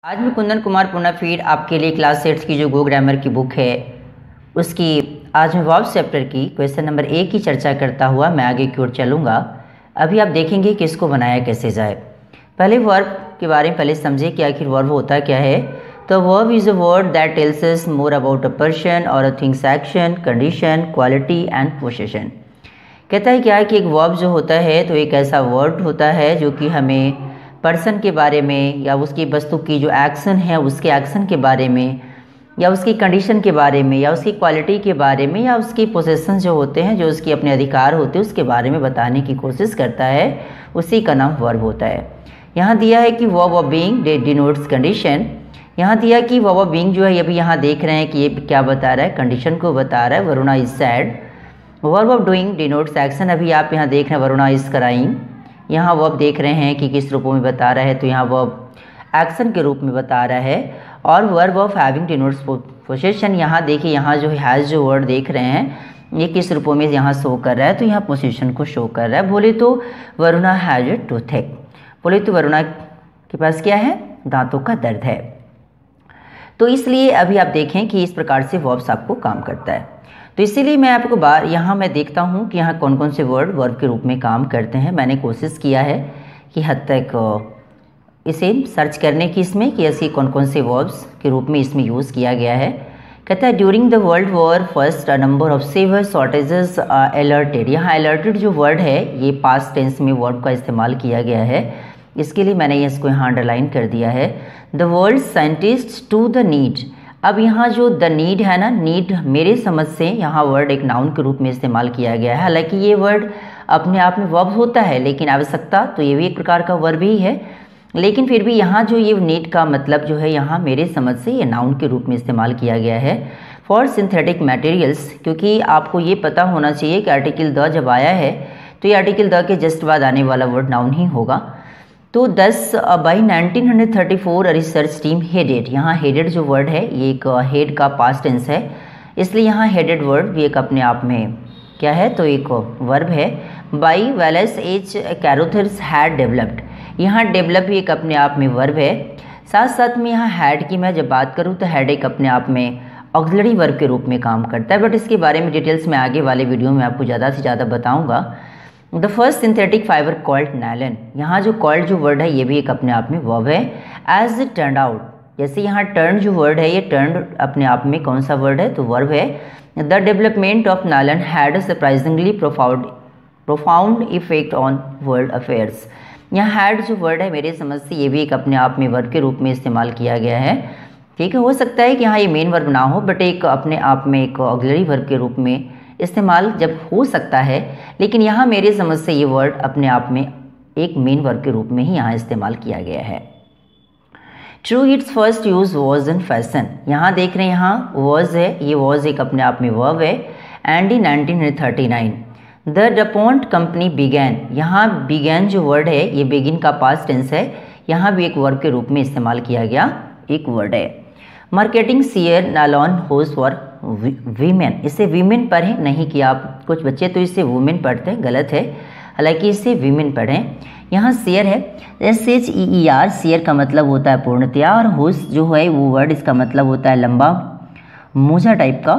आज मैं कुंदन कुमार पुनः फिर आपके लिए क्लास 6 की जो गो ग्रामर की बुक है उसकी आज मैं वर्ब चैप्टर की क्वेश्चन नंबर 1 की चर्चा करता हुआ मैं आगे की ओर चलूँगा। अभी आप देखेंगे कि इसको बनाया कैसे जाए। पहले वर्ब के बारे में पहले समझे कि आखिर वर्ब होता क्या है। तो verb is a word that tells us more about a person और a things action, condition, quality and position. कहता है क्या है कि एक वर्ब जो होता है तो एक ऐसा वर्ड होता है जो कि हमें पर्सन के बारे में या उसकी वस्तु की जो एक्शन है उसके एक्शन के बारे में या उसकी कंडीशन के बारे में या उसकी क्वालिटी के बारे में या उसकी पोजेशन जो होते हैं, जो उसके अपने अधिकार होते हैं, उसके बारे में बताने की कोशिश करता है। उसी का नाम वर्ब होता है। यहाँ दिया है कि verb of being denotes condition. यहाँ दिया कि वर्ब ऑफ बीइंग जो है अभी यहाँ देख रहे हैं कि ये क्या बता रहा है, कंडीशन को बता रहा है। Varuna is sad. Verb of doing denotes action. अभी आप यहाँ देख रहे हैं वरुणा इज क्राइंग। यहाँ वर्ब देख रहे हैं कि किस रूपों में बता रहा है, तो यहाँ वर्ब एक्शन के रूप में बता रहा है। और verb of having denotes position. यहाँ देखिए, यहाँ जो हैज़ जो वर्ड देख रहे हैं ये किस रूपों में यहाँ शो कर रहा है, तो यहाँ पोजीशन को शो कर रहा है। बोले तो वरुणा हैज ए टूथेक। बोले तो वरुणा के पास क्या है, दांतों का दर्द है। तो इसलिए अभी आप देखें कि इस प्रकार से वर्ब्स आपको काम करता है। तो इसीलिए मैं आपको यहाँ मैं देखता हूँ कि यहाँ कौन कौन से वर्ड वर्ब के रूप में काम करते हैं। मैंने कोशिश किया है कि हद तक इसे सर्च करने की इसमें कि ऐसे कौन कौन से वर्ब्स के रूप में इसमें यूज़ किया गया है। कहता है during the world war first a number of severe shortages alerted. यहाँ अलर्टेड जो वर्ड है ये पास्ट टेंस में वर्ब का इस्तेमाल किया गया है, इसके लिए मैंने इसको यहाँ अंडरलाइन कर दिया है। The world scientist to the need. अब यहाँ जो द नीड है ना, नीड मेरे समझ से यहाँ वर्ड एक नाउन के रूप में इस्तेमाल किया गया है। हालांकि ये वर्ड अपने आप में वर्ब होता है, लेकिन आवश्यकता तो ये भी एक प्रकार का वर्ब ही है। लेकिन फिर भी यहाँ जो ये नीड का मतलब जो है यहाँ मेरे समझ से ये नाउन के रूप में इस्तेमाल किया गया है फॉर सिंथेटिक मटेरियल्स। क्योंकि आपको ये पता होना चाहिए कि आर्टिकल द जब आया है तो ये आर्टिकल द के जस्ट बाद आने वाला वर्ड नाउन ही होगा। तो 10 बाई 1934 रिसर्च टीम हेडेड। यहाँ हेडेड जो वर्ड है ये एक हेड का पास्ट टेंस है, इसलिए यहाँ हेडेड वर्ड भी एक अपने आप में क्या है, तो एक वर्ब है। By Wallace H Carothers had developed. यहाँ डेवलप भी एक अपने आप में वर्ब है। साथ साथ में यहाँ हैड की मैं जब बात करूँ तो हैड एक अपने आप में ऑक्सिलरी वर्ब के रूप में काम करता है, बट इसके बारे में डिटेल्स में आगे वाले वीडियो में आपको ज़्यादा से ज़्यादा बताऊँगा। The first synthetic fibre called nylon. यहाँ जो कॉल्ड जो वर्ड है ये भी एक अपने आप में वर्ब है। एज इट टर्न आउट, जैसे यहाँ टर्न जो वर्ड है ये टर्न अपने आप में कौन सा वर्ड है, तो वर्ब है। The development of nylon had a surprisingly profound effect on world affairs. यहाँ हैड जो वर्ड है मेरे समझ से ये भी एक अपने आप में वर्ब के रूप में इस्तेमाल किया गया है। ठीक है, हो सकता है कि यहाँ ये मेन वर्ब ना हो, बट एक अपने आप में एक ऑक्सिलरी वर्ब के रूप में इस्तेमाल जब हो सकता है, लेकिन यहाँ मेरे समझ से ये वर्ड अपने आप में एक मेन वर्ब के रूप में ही यहाँ इस्तेमाल किया गया है। True it's first use was in fashion. यहाँ देख रहे हैं यहाँ वॉज है, ये वॉज एक अपने आप में वर्ब है। And in 1939 the DuPont company began. यहाँ बिगैन जो वर्ड है ये बिगिन का पास्ट टेंस है, यहाँ भी एक वर्ब के रूप में इस्तेमाल किया गया एक वर्ड है। Marketing sheer nylon hose for women. इसे वीमेन पढ़ें, नहीं कि आप कुछ बच्चे तो इसे वुमेन पढ़ते हैं, गलत है, हालांकि इसे वीमेन पढ़ें। यहाँ शेयर है SHEER, शेयर का मतलब होता है पूर्णतया, और होस जो है वो वर्ड इसका मतलब होता है लंबा मोजा टाइप का।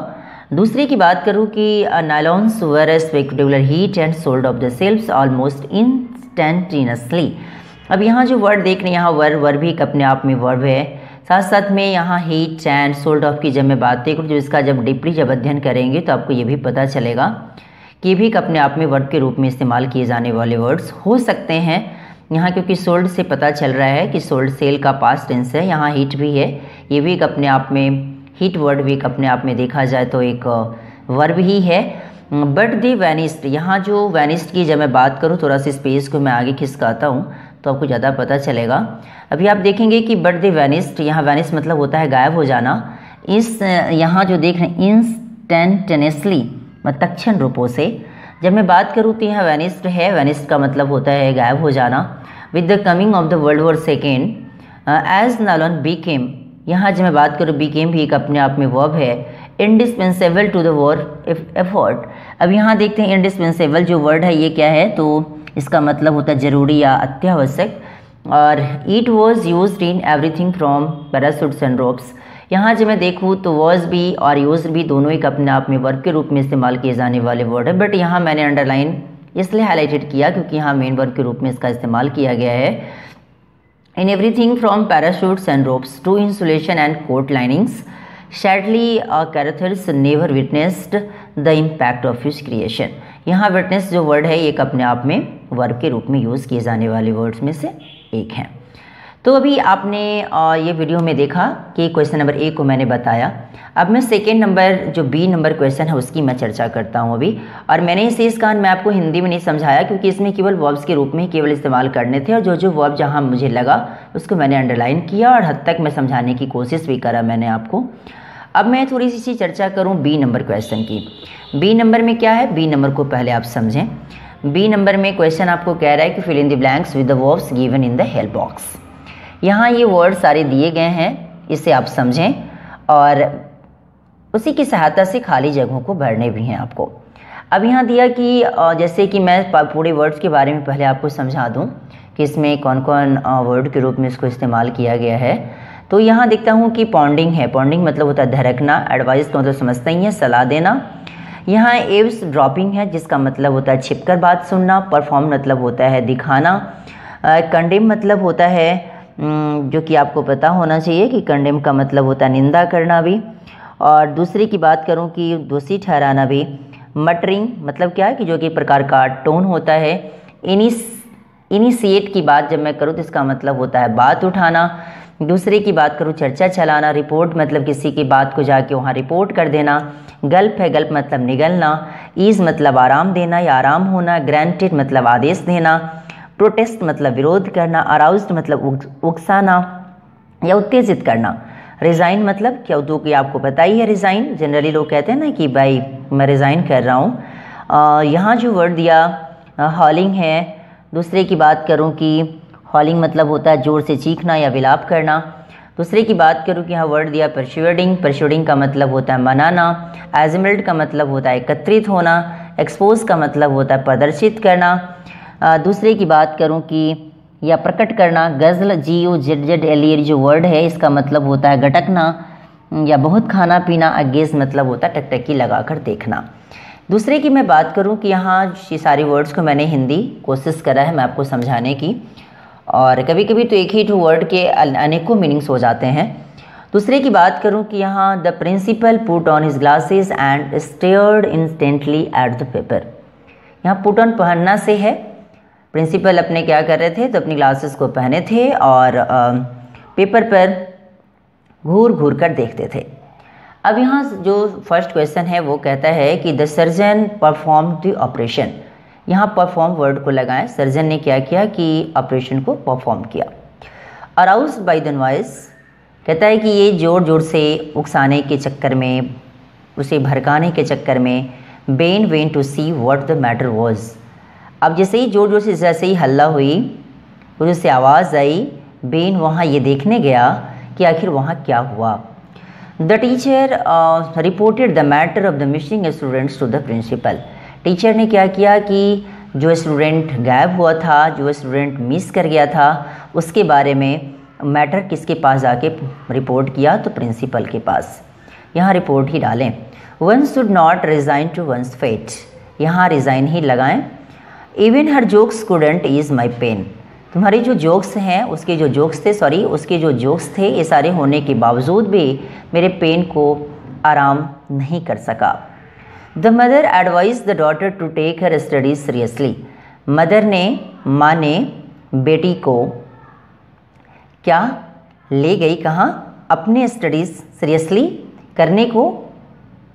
दूसरे की बात करूँ कि nylons were spectacular hit and sold off the sales almost instantaneously. अब यहाँ जो वर्ड देख रहे हैं यहाँ वर्ब भी अपने आप में वर्ब है। साथ साथ में यहाँ हीट एंड सोल्ड ऑफ की जब मैं बात करूँ जो इसका जब डीपली जब अध्ययन करेंगे तो आपको ये भी पता चलेगा कि भी अपने आप में वर्ब के रूप में इस्तेमाल किए जाने वाले वर्ड्स हो सकते हैं। यहाँ क्योंकि सोल्ड से पता चल रहा है कि सोल्ड सेल का पास्ट टेंस है। यहाँ हीट भी है, ये भी एक अपने आप में हीट वर्ड भी एक अपने आप में देखा जाए तो एक वर्ब ही है। बट दी वैनिस्ड, यहाँ जो वैनिस्ड की जब मैं बात करूँ थोड़ा सा स्पेस को मैं आगे खिसकाता हूँ तो आपको ज़्यादा पता चलेगा। अभी आप देखेंगे कि बट द वैनिस्ड, यहाँ वैनिस मतलब होता है गायब हो जाना। इस यहाँ जो देख रहे हैं इंस्टेंटेनियसली तत्क्षण रूपों से जब मैं बात करूँ तो यहाँ वैनिस्ड है, वैनिस्ड का मतलब होता है गायब हो जाना। With the coming of the world war second as nylon became, यहाँ जब मैं बात करूँ बीकेम भी एक अपने आप में वर्ब है। Indispensable to the war effort. अब यहाँ देखते हैं इंडिस्पेंसेबल जो वर्ड है ये क्या है, तो इसका मतलब होता है जरूरी या अत्यावश्यक। और it was use in everything from parachutes and ropes. यहाँ जब मैं देखूँ तो वॉज भी और यूज भी दोनों एक अपने आप में वर्ब के रूप में इस्तेमाल किए जाने वाले वर्ड है, बट यहाँ मैंने अंडरलाइन इसलिए हाईलाइटेड किया क्योंकि यहाँ मेन वर्ब के रूप में इसका इस्तेमाल किया गया है। In everything from parachutes and ropes to insulation and coat linings sadly characters never witnessed the impact of his creation. यहाँ विटनेस जो वर्ड है एक अपने आप में वर्ब के रूप में यूज़ किए जाने वाले वर्ड्स में से एक है। तो अभी आपने ये वीडियो में देखा कि क्वेश्चन नंबर ए को मैंने बताया। अब मैं सेकेंड नंबर जो बी नंबर क्वेश्चन है उसकी मैं चर्चा करता हूँ अभी। और मैंने इसका मैं आपको हिंदी में नहीं समझाया क्योंकि इसमें केवल वर्ब्स के रूप में केवल इस्तेमाल करने थे, और जो वर्ब जहाँ मुझे लगा उसको मैंने अंडरलाइन किया और हद तक मैं समझाने की कोशिश भी करा मैंने आपको। अब मैं थोड़ी सी चर्चा करूँ बी नंबर क्वेश्चन की। बी नंबर में क्या है, बी नंबर को पहले आप समझें। बी नंबर में क्वेश्चन आपको कह रहा है कि fill in the blanks with the verbs given in the help box. यहाँ ये वर्ड सारे दिए गए हैं, इसे आप समझें और उसी की सहायता से खाली जगहों को भरने भी हैं आपको। अब यहाँ दिया कि जैसे कि मैं पूरे वर्ड्स के बारे में पहले आपको समझा दूँ कि इसमें कौन कौन वर्ड के रूप में इसको इस्तेमाल किया गया है। तो यहाँ देखता हूँ कि पॉन्डिंग है, पॉन्डिंग मतलब होता है धड़कना, एडवाइस का मतलब समझते ही है सलाह देना। यहाँ एव्स ड्रॉपिंग है जिसका मतलब होता है छिपकर बात सुनना, परफॉर्म मतलब होता है दिखाना, कंडेम मतलब होता है जो कि आपको पता होना चाहिए कि कंडेम का मतलब होता है निंदा करना भी। और दूसरे की बात करूं कि दोषी ठहराना भी। मटरिंग मतलब क्या है कि जो कि प्रकार का टोन होता है। इनिशिएट की बात जब मैं करूं तो इसका मतलब होता है बात उठाना। दूसरे की बात करूं चर्चा चलाना। रिपोर्ट मतलब किसी की बात को जाके वहाँ रिपोर्ट कर देना। गल्प है, गल्प मतलब निगलना। ईज मतलब आराम देना या आराम होना। ग्रांटेड मतलब आदेश देना। प्रोटेस्ट मतलब विरोध करना। अराउज्ड मतलब उकसाना या उत्तेजित करना। रिज़ाइन मतलब क्या, तो कि आपको पता ही है रिज़ाइन, जनरली लोग कहते हैं ना कि भाई मैं रिज़ाइन कर रहा हूँ। यहाँ जो वर्ड दिया हॉलिंग है। दूसरे की बात करूँ कि हॉलिंग मतलब होता है जोर से चीखना या विलाप करना। दूसरे की बात करूँ कि यहाँ वर्ड दिया परस्यूडिंग, परस्यूडिंग का मतलब होता है मनाना। एजमल्ट का मतलब होता है एकत्रित होना। एक्सपोज का मतलब होता है प्रदर्शित करना। दूसरे की बात करूं कि या प्रकट करना। गज़ल GUZZLE जो वर्ड है इसका मतलब होता है गटकना या बहुत खाना पीना। अगेज मतलब होता है टकटकी लगाकर देखना। दूसरे की मैं बात करूं कि यहाँ ये सारे वर्ड्स को मैंने हिंदी कोशिश करा है मैं आपको समझाने की, और कभी कभी तो एक ही टू वर्ड के अनेकों मीनिंग्स हो जाते हैं। दूसरे की बात करूं कि यहाँ the principal put on his glasses and stared instantly at the paper. यहाँ पुट ऑन पहनना से है। प्रिंसिपल अपने क्या कर रहे थे, तो अपनी ग्लासेस को पहने थे और पेपर पर घूर घूर कर देखते थे। अब यहाँ जो फर्स्ट क्वेश्चन है वो कहता है कि the surgeon perform the operation. यहाँ परफॉर्म वर्ड को लगाएं। सर्जन ने क्या किया कि ऑपरेशन को परफॉर्म किया। अराउज बाय द नॉइस कहता है कि ये जोर जोर से उकसाने के चक्कर में, उसे भड़काने के चक्कर में Ben went to see what the matter was. अब जैसे ही जोर जोर से जैसे ही हल्ला हुई, उससे आवाज़ आई, बेन वहाँ ये देखने गया कि आखिर वहाँ क्या हुआ। The teacher reported the matter of the missing students to the principal. Teacher ने क्या किया कि जो स्टूडेंट गायब हुआ था, जो स्टूडेंट मिस कर गया था, उसके बारे में मैटर किसके पास जाके रिपोर्ट किया, तो प्रिंसिपल के पास। यहाँ रिपोर्ट ही डालें। One should not resign to one's fate. यहाँ रिज़ाइन ही लगाएं। Even her jokes couldn't ease my pain. तुम्हारी जो जोक्स हैं उसके जो जोक्स थे ये सारे होने के बावजूद भी मेरे पेन को आराम नहीं कर सका। The mother advise the daughter to take her studies seriously. माँ ने बेटी को क्या ले गई, कहाँ, अपने स्टडीज़ सीरियसली करने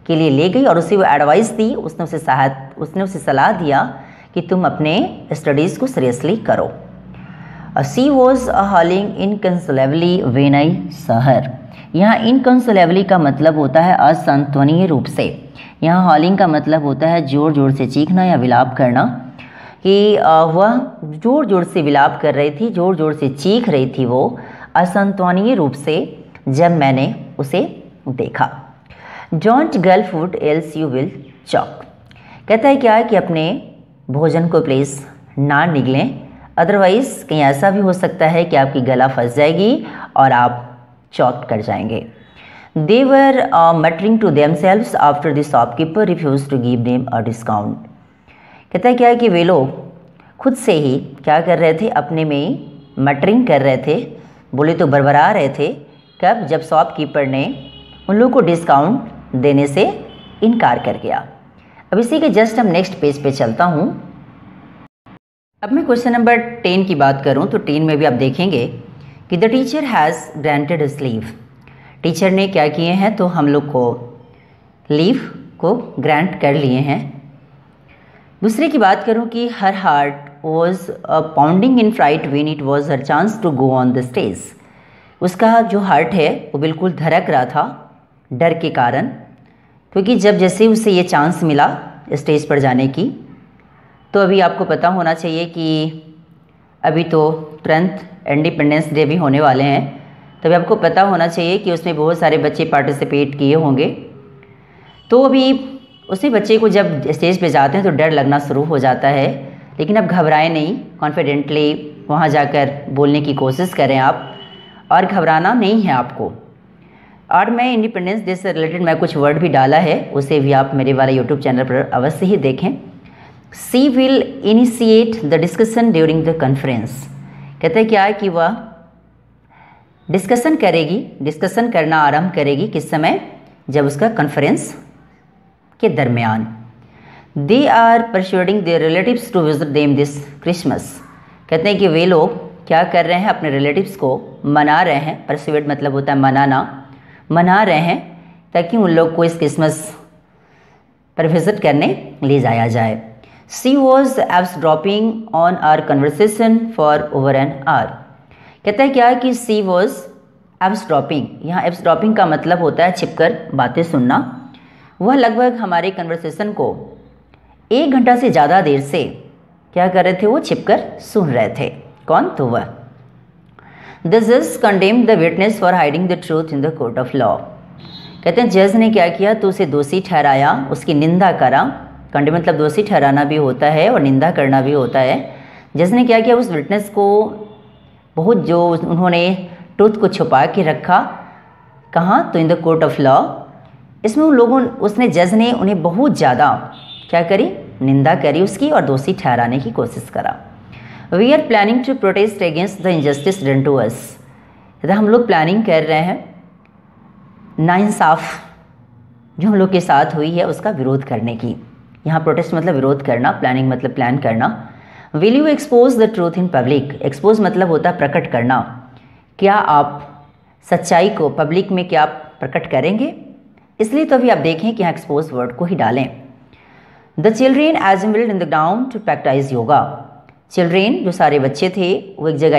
के लिए ले गई और उसे वो एडवाइस दी, उसने उसे सलाह दिया कि तुम अपने स्टडीज़ को सीरियसली करो। She was howling inconsolably when I saw her. यहाँ इनकंसोलेबली का मतलब होता है असंतवनीय रूप से। यहाँ हॉलिंग का मतलब होता है जोर जोर से चीखना या विलाप करना, कि वह जोर जोर से विलाप कर रही थी, जोर जोर से चीख रही थी वो असंतवनीय रूप से जब मैंने उसे देखा। Don't girl food else you will chalk. कहता है क्या है कि अपने भोजन को प्लीज़ ना निगलें, अदरवाइज़ कहीं ऐसा भी हो सकता है कि आपकी गला फंस जाएगी और आप चौक कर जाएंगे। They were muttering to themselves after the shopkeeper refused to give them a discount. कहता है क्या है कि वे लोग खुद से ही क्या कर रहे थे, अपने में ही मटरिंग कर रहे थे, बोले तो बरबरा रहे थे। कब? जब शॉपकीपर ने उन लोगों को डिस्काउंट देने से इनकार कर गया। अब इसी के जस्ट हम नेक्स्ट पेज पे चलता हूँ। अब मैं क्वेश्चन नंबर 10 की बात करूँ तो 10 में भी आप देखेंगे कि the teacher has granted us leave. Teacher ने क्या किए हैं, तो हम लोग को लीव को ग्रांट कर लिए हैं। दूसरे की बात करूं कि her heart was pounding in fright when it was her chance to go on the stage. उसका जो हार्ट है वो बिल्कुल धड़क रहा था डर के कारण, क्योंकि जब जैसे उसे ये चांस मिला स्टेज पर जाने की, तो अभी आपको पता होना चाहिए कि अभी तो तुरंत इंडिपेंडेंस डे भी होने वाले हैं, तभी आपको पता होना चाहिए कि उसमें बहुत सारे बच्चे पार्टिसिपेट किए होंगे। तो अभी उसी बच्चे को जब स्टेज पे जाते हैं तो डर लगना शुरू हो जाता है, लेकिन अब घबराएं नहीं, कॉन्फिडेंटली वहाँ जाकर बोलने की कोशिश करें आप, और घबराना नहीं है आपको। और मैं इंडिपेंडेंस डे से रिलेटेड मैं कुछ वर्ड भी डाला है, उसे भी आप मेरे वाला यूट्यूब चैनल पर अवश्य ही देखें। She will initiate the discussion during the conference. कहते हैं क्या है कि वह डिस्कशन करेगी, डिस्कशन करना आरंभ करेगी किस समय, जब उसका कॉन्फ्रेंस के दरमियान। They are persuading their relatives to visit them this Christmas. कहते हैं कि वे लोग क्या कर रहे हैं, अपने रिलेटिव्स को मना रहे हैं। परस्यूड मतलब होता है मनाना, मना रहे हैं ताकि उन लोग को इस क्रिसमस पर विजिट करने ले जाया जाए। She was eavesdropping on our conversation for over an hour. कहता है क्या है कि सी वॉज एब्सड्रॉपिंग। यहाँ एब्सड्रॉपिंग का मतलब होता है छिपकर बातें सुनना। वह लगभग हमारे कन्वर्सेशन को 1 घंटा से ज़्यादा देर से क्या कर रहे थे, वो छिपकर सुन रहे थे। कौन? तो वह। द जज condemned the witness for hiding the truth in the court of law. कहते हैं जज ने क्या किया, तो उसे दोषी ठहराया, उसकी निंदा करा। कंडेम मतलब दोषी ठहराना भी होता है और निंदा करना भी होता है। जज ने क्या किया, उस विटनेस को बहुत जो उन्होंने ट्रूथ को छुपा के रखा, कहाँ? तो in the court of law. इसमें उन लोगों उसने जज ने उन्हें बहुत ज़्यादा क्या करी, निंदा करी उसकी और दोषी ठहराने की कोशिश करा। We are planning to protest against the injustice done to us. हम लोग प्लानिंग कर रहे हैं नाइंसाफ जो हम लोग के साथ हुई है उसका विरोध करने की। यहाँ प्रोटेस्ट मतलब विरोध करना, प्लानिंग मतलब प्लान करना। Will you expose the truth in public. Expose मतलब होता है प्रकट करना। क्या आप सच्चाई को पब्लिक में क्या प्रकट करेंगे? इसलिए तो अभी आप देखें कि यहाँ एक्सपोज वर्ड को ही डालें। The children assembled in the ground to practice yoga. Children जो सारे बच्चे थे वो एक जगह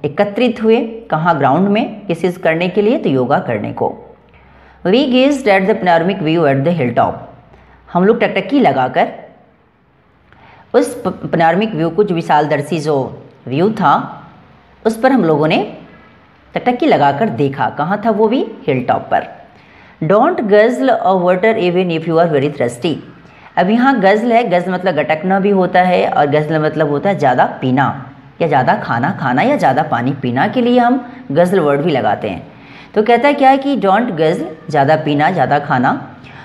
एकत्रित हुए, कहाँ? ग्राउंड में। किस चीज़ करने के लिए? तो योगा करने को। We gazed at the panoramic view at the hill top. हम लोग टकटकी लगाकर उस पैनोरामिक व्यू को, जो विशालदर्शी जो व्यू था, उस पर हम लोगों ने टकटकी लगाकर देखा। कहाँ था वो भी? हिल टॉप पर। Don't guzzle a water even if you are very thirsty. अब यहाँ गज़ल है, गज़ल मतलब गटकना भी होता है, और गज़ल मतलब होता है ज़्यादा पीना या ज़्यादा खाना खाना या ज़्यादा पानी पीना के लिए हम गज़ल वर्ड भी लगाते हैं। तो कहता है क्या है कि डोंट गज़ल, ज़्यादा पीना, ज़्यादा खाना।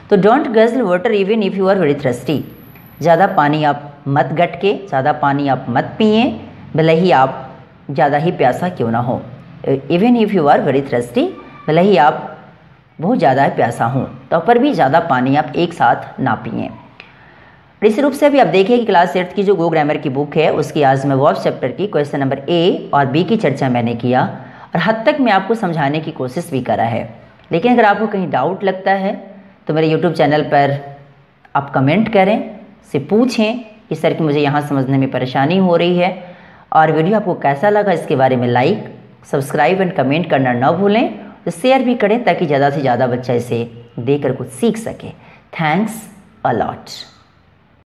तो don't guzzle water even if you are very thirsty. ज़्यादा पानी आप मत गटके, ज़्यादा पानी आप मत पिए, भले ही आप ज़्यादा ही प्यासा क्यों ना हो। Even if you are very thirsty, भले ही आप बहुत ज़्यादा प्यासा हों, तो पर भी ज़्यादा पानी आप एक साथ ना पिए। इस रूप से अभी आप देखिए कि क्लास 8 की जो गो ग्रामर की बुक है उसकी आज मैं वर्ब चैप्टर की क्वेश्चन नंबर ए और बी की चर्चा मैंने किया, और हद तक मैं आपको समझाने की कोशिश भी करा है। लेकिन अगर आपको कहीं डाउट लगता है तो मेरे यूट्यूब चैनल पर आप कमेंट करें, से पूछें कि सर कि मुझे यहाँ समझने में परेशानी हो रही है। और वीडियो आपको कैसा लगा इसके बारे में लाइक, सब्सक्राइब एंड कमेंट करना न भूलें। तो शेयर भी करें ताकि ज़्यादा से ज़्यादा बच्चा इसे देखकर कुछ सीख सके। Thanks a lot.